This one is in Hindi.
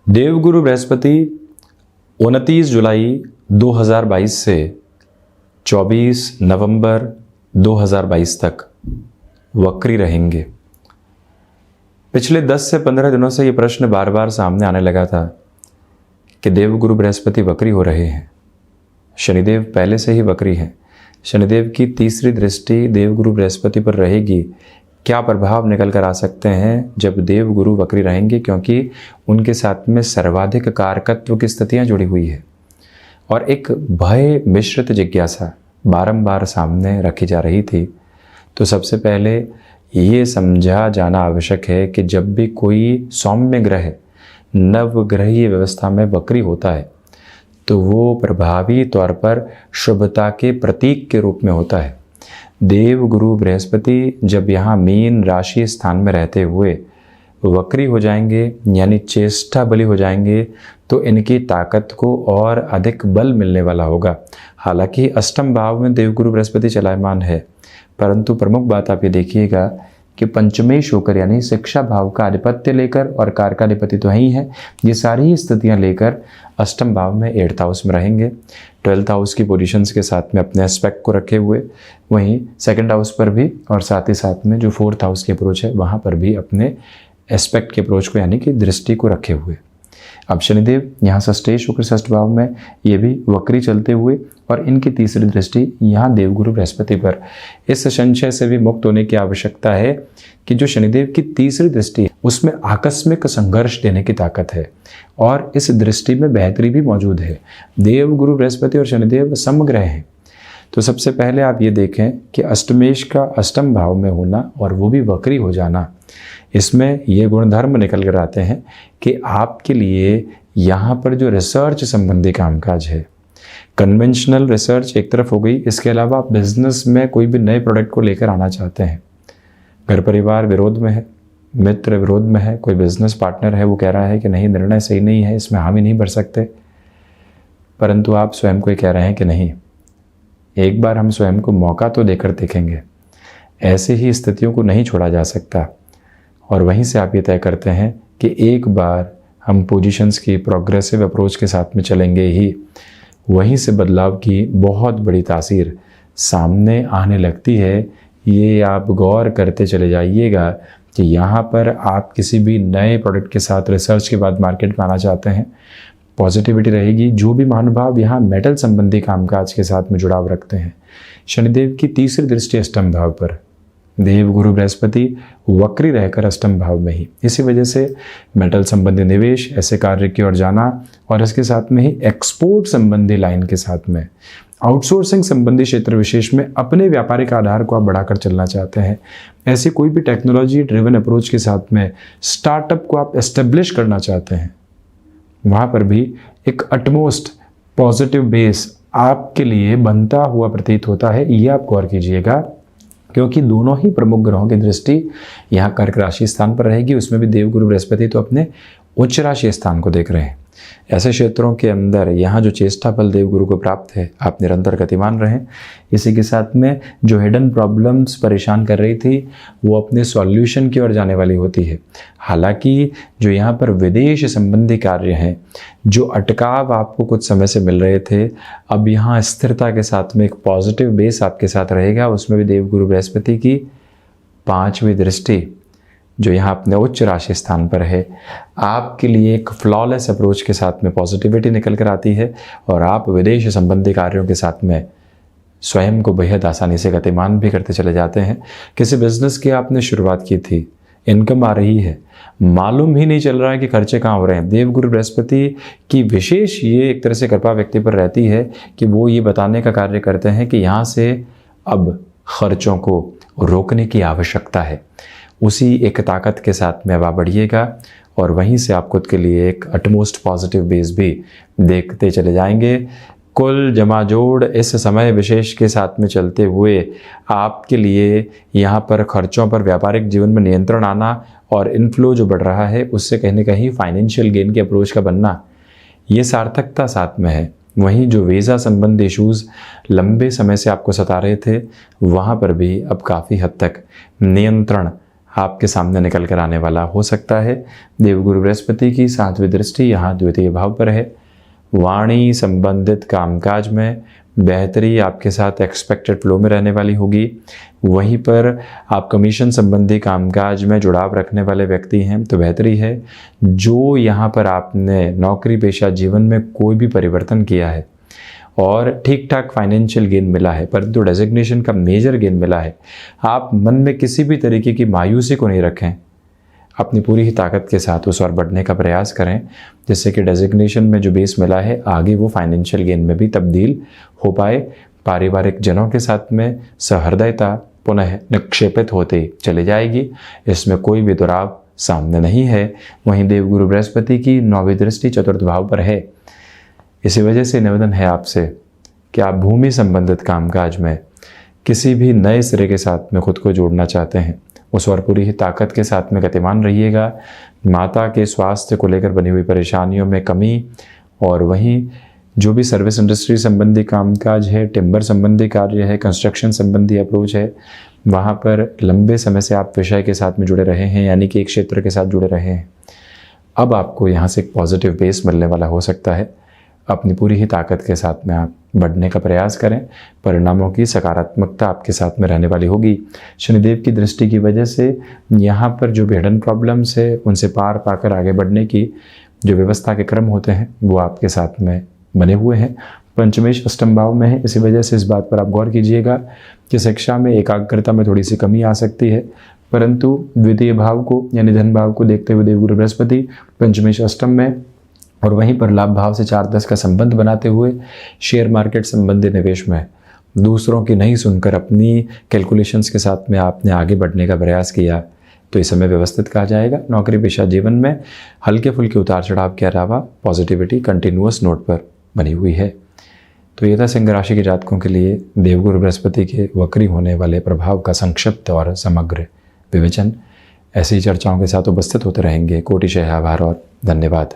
देवगुरु बृहस्पति 29 जुलाई 2022 से 24 नवंबर 2022 तक वक्री रहेंगे। पिछले 10 से 15 दिनों से ये प्रश्न बार बार सामने आने लगा था कि देवगुरु बृहस्पति वक्री हो रहे हैं। शनिदेव पहले से ही वक्री हैं। शनिदेव की तीसरी दृष्टि देवगुरु बृहस्पति पर रहेगी। क्या प्रभाव निकल कर आ सकते हैं जब देवगुरु वक्री रहेंगे, क्योंकि उनके साथ में सर्वाधिक कारकत्व की स्थितियां जुड़ी हुई है और एक भय मिश्रित जिज्ञासा बारंबार सामने रखी जा रही थी। तो सबसे पहले ये समझा जाना आवश्यक है कि जब भी कोई सौम्य ग्रह नवग्रहीय व्यवस्था में वक्री होता है तो वो प्रभावी तौर पर शुभता के प्रतीक के रूप में होता है। देवगुरु बृहस्पति जब यहाँ मीन राशि स्थान में रहते हुए वक्री हो जाएंगे यानी चेष्टा बली हो जाएंगे तो इनकी ताकत को और अधिक बल मिलने वाला होगा। हालांकि अष्टम भाव में देवगुरु बृहस्पति चलायमान है, परंतु प्रमुख बात आप ये देखिएगा कि पंचमेश होकर यानी शिक्षा भाव का आधिपत्य लेकर और कारकाधिपति तो ही है, ये सारी स्थितियां लेकर अष्टम भाव में 8th हाउस में रहेंगे। 12th हाउस की पोजीशंस के साथ में अपने एस्पेक्ट को रखे हुए, वहीं 2nd हाउस पर भी और साथ ही साथ में जो 4th हाउस की अप्रोच है वहाँ पर भी अपने एस्पेक्ट के अप्रोच को यानी कि दृष्टि को रखे हुए। अब शनिदेव यहाँ सष्टेश होकर 6th भाव में ये भी वक्री चलते हुए और इनकी तीसरी दृष्टि यहाँ देवगुरु बृहस्पति पर। इस संशय से भी मुक्त होने की आवश्यकता है कि जो शनिदेव की तीसरी दृष्टि है उसमें आकस्मिक संघर्ष देने की ताकत है और इस दृष्टि में बेहतरी भी मौजूद है। देवगुरु बृहस्पति और शनिदेव समग्रह हैं। तो सबसे पहले आप ये देखें कि अष्टमेश का अष्टम भाव में होना और वो भी वक्री हो जाना, इसमें ये गुणधर्म निकल कर आते हैं कि आपके लिए यहाँ पर जो रिसर्च संबंधी कामकाज है, कन्वेंशनल रिसर्च एक तरफ हो गई, इसके अलावा आप बिजनेस में कोई भी नए प्रोडक्ट को लेकर आना चाहते हैं, घर परिवार विरोध में है, मित्र विरोध में है, कोई बिजनेस पार्टनर है वो कह रहा है कि नहीं निर्णय सही नहीं है, इसमें हामी नहीं भर सकते, परंतु आप स्वयं को कह रहे हैं कि नहीं, एक बार हम स्वयं को मौका तो देकर देखेंगे। ऐसे ही स्थितियों को नहीं छोड़ा जा सकता और वहीं से आप ये तय करते हैं कि एक बार हम पोजीशंस की प्रोग्रेसिव अप्रोच के साथ में चलेंगे ही, वहीं से बदलाव की बहुत बड़ी तासीर सामने आने लगती है। ये आप गौर करते चले जाइएगा कि यहाँ पर आप किसी भी नए प्रोडक्ट के साथ रिसर्च के बाद मार्केट में आना चाहते हैं, पॉजिटिविटी रहेगी। जो भी महानुभाव यहाँ मेटल संबंधी कामकाज के साथ में जुड़ाव रखते हैं, शनिदेव की तीसरी दृष्टि अष्टम भाव पर, देवगुरु बृहस्पति वक्री रहकर अष्टम भाव में ही, इसी वजह से मेटल संबंधी निवेश, ऐसे कार्य की ओर जाना और इसके साथ में ही एक्सपोर्ट संबंधी लाइन के साथ में आउटसोर्सिंग संबंधी क्षेत्र विशेष में अपने व्यापारिक आधार को आप बढ़ाकर चलना चाहते हैं, ऐसी कोई भी टेक्नोलॉजी ड्रिवन अप्रोच के साथ में स्टार्टअप को आप एस्टेब्लिश करना चाहते हैं, वहाँ पर भी एक अटमोस्ट पॉजिटिव बेस आपके लिए बनता हुआ प्रतीत होता है। ये आप गौर कीजिएगा, क्योंकि दोनों ही प्रमुख ग्रहों की दृष्टि यहाँ कर्क राशि स्थान पर रहेगी। उसमें भी देवगुरु बृहस्पति तो अपने उच्च राशि स्थान को देख रहे हैं। ऐसे क्षेत्रों के अंदर यहाँ जो चेष्टा फल देवगुरु को प्राप्त है, आप निरंतर गतिमान रहें। इसी के साथ में जो हिडन प्रॉब्लम्स परेशान कर रही थी वो अपने सॉल्यूशन की ओर जाने वाली होती है। हालांकि जो यहाँ पर विदेश संबंधी कार्य हैं, जो अटकाव आपको कुछ समय से मिल रहे थे, अब यहाँ स्थिरता के साथ में एक पॉजिटिव बेस आपके साथ रहेगा। उसमें भी देवगुरु बृहस्पति की 5वीं दृष्टि जो यहाँ अपने उच्च राशि स्थान पर है, आपके लिए एक फ्लॉलेस अप्रोच के साथ में पॉजिटिविटी निकल कर आती है और आप विदेश संबंधी कार्यों के साथ में स्वयं को बेहद आसानी से गतिमान भी करते चले जाते हैं। किसी बिजनेस की आपने शुरुआत की थी, इनकम आ रही है, मालूम ही नहीं चल रहा है कि खर्चे कहाँ हो रहे हैं। देवगुरु बृहस्पति की विशेष ये एक तरह से कृपा व्यक्ति पर रहती है कि वो ये बताने का कार्य करते हैं कि यहाँ से अब खर्चों को रोकने की आवश्यकता है। उसी एक ताकत के साथ में अब आप बढ़िएगा और वहीं से आप खुद के लिए एक अटमोस्ट पॉजिटिव बेस भी देखते चले जाएंगे। कुल जमा जोड़ इस समय विशेष के साथ में चलते हुए आपके लिए यहाँ पर खर्चों पर व्यापारिक जीवन में नियंत्रण आना और इनफ्लो जो बढ़ रहा है उससे कहीं ना कहीं फाइनेंशियल गेन के अप्रोच का बनना, ये सार्थकता साथ में है। वहीं जो वीज़ा संबंधी इश्यूज़ लंबे समय से आपको सता रहे थे, वहाँ पर भी अब काफ़ी हद तक नियंत्रण आपके सामने निकल कर आने वाला हो सकता है। देवगुरु बृहस्पति की 7वीं दृष्टि यहाँ द्वितीय भाव पर है। वाणी संबंधित कामकाज में बेहतरी आपके साथ एक्सपेक्टेड फ्लो में रहने वाली होगी। वहीं पर आप कमीशन संबंधी कामकाज में जुड़ाव रखने वाले व्यक्ति हैं तो बेहतरी है। जो यहाँ पर आपने नौकरी पेशा जीवन में कोई भी परिवर्तन किया है और ठीक ठाक फाइनेंशियल गेन मिला है, परंतु डेजिग्नेशन का मेजर गेन मिला है, आप मन में किसी भी तरीके की मायूसी को नहीं रखें। अपनी पूरी ही ताकत के साथ उस ओर बढ़ने का प्रयास करें, जिससे कि डेजिग्नेशन में जो बेस मिला है आगे वो फाइनेंशियल गेन में भी तब्दील हो पाए। पारिवारिक जनों के साथ में सहृदयता पुनः निक्षेपित होते चली जाएगी, इसमें कोई भी दुराव सामने नहीं है। वहीं देवगुरु बृहस्पति की 9वीं दृष्टि चतुर्थ भाव पर है। इसी वजह से निवेदन है आपसे कि आप भूमि संबंधित कामकाज में किसी भी नए सिरे के साथ में खुद को जोड़ना चाहते हैं, उस और पूरी ही ताकत के साथ में गतिमान रहिएगा। माता के स्वास्थ्य को लेकर बनी हुई परेशानियों में कमी, और वहीं जो भी सर्विस इंडस्ट्री संबंधी कामकाज है, टिम्बर संबंधी कार्य है, कंस्ट्रक्शन संबंधी अप्रोच है, वहाँ पर लंबे समय से आप विषय के साथ में जुड़े रहे हैं, यानी कि एक क्षेत्र के साथ जुड़े रहे हैं। अब आपको यहाँ से एक पॉजिटिव बेस मिलने वाला हो सकता है। अपनी पूरी ही ताकत के साथ में आप बढ़ने का प्रयास करें। परिणामों की सकारात्मकता आपके साथ में रहने वाली होगी। शनिदेव की दृष्टि की वजह से यहाँ पर जो भी हिडन प्रॉब्लम्स है उनसे पार पाकर आगे बढ़ने की जो व्यवस्था के क्रम होते हैं वो आपके साथ में बने हुए हैं। पंचमेश अष्टम भाव में है, इसी वजह से इस बात पर आप गौर कीजिएगा कि शिक्षा में एकाग्रता में थोड़ी सी कमी आ सकती है, परंतु द्वितीय भाव को यानी धन भाव को देखते हुए देवगुरु बृहस्पति पंचमेश अष्टम में और वहीं पर लाभ भाव से 4-10 का संबंध बनाते हुए शेयर मार्केट संबंधी निवेश में दूसरों की नहीं सुनकर अपनी कैलकुलेशंस के साथ में आपने आगे बढ़ने का प्रयास किया तो इस समय व्यवस्थित कहा जाएगा। नौकरी पेशा जीवन में हल्के फुल्के उतार चढ़ाव के अलावा पॉजिटिविटी कंटिन्यूअस नोट पर बनी हुई है। तो ये था सिंह राशि के जातकों के लिए देवगुरु बृहस्पति के वक्री होने वाले प्रभाव का संक्षिप्त और समग्र विवेचन। ऐसी चर्चाओं के साथ उपस्थित होते रहेंगे। कोटिशः आभार और धन्यवाद।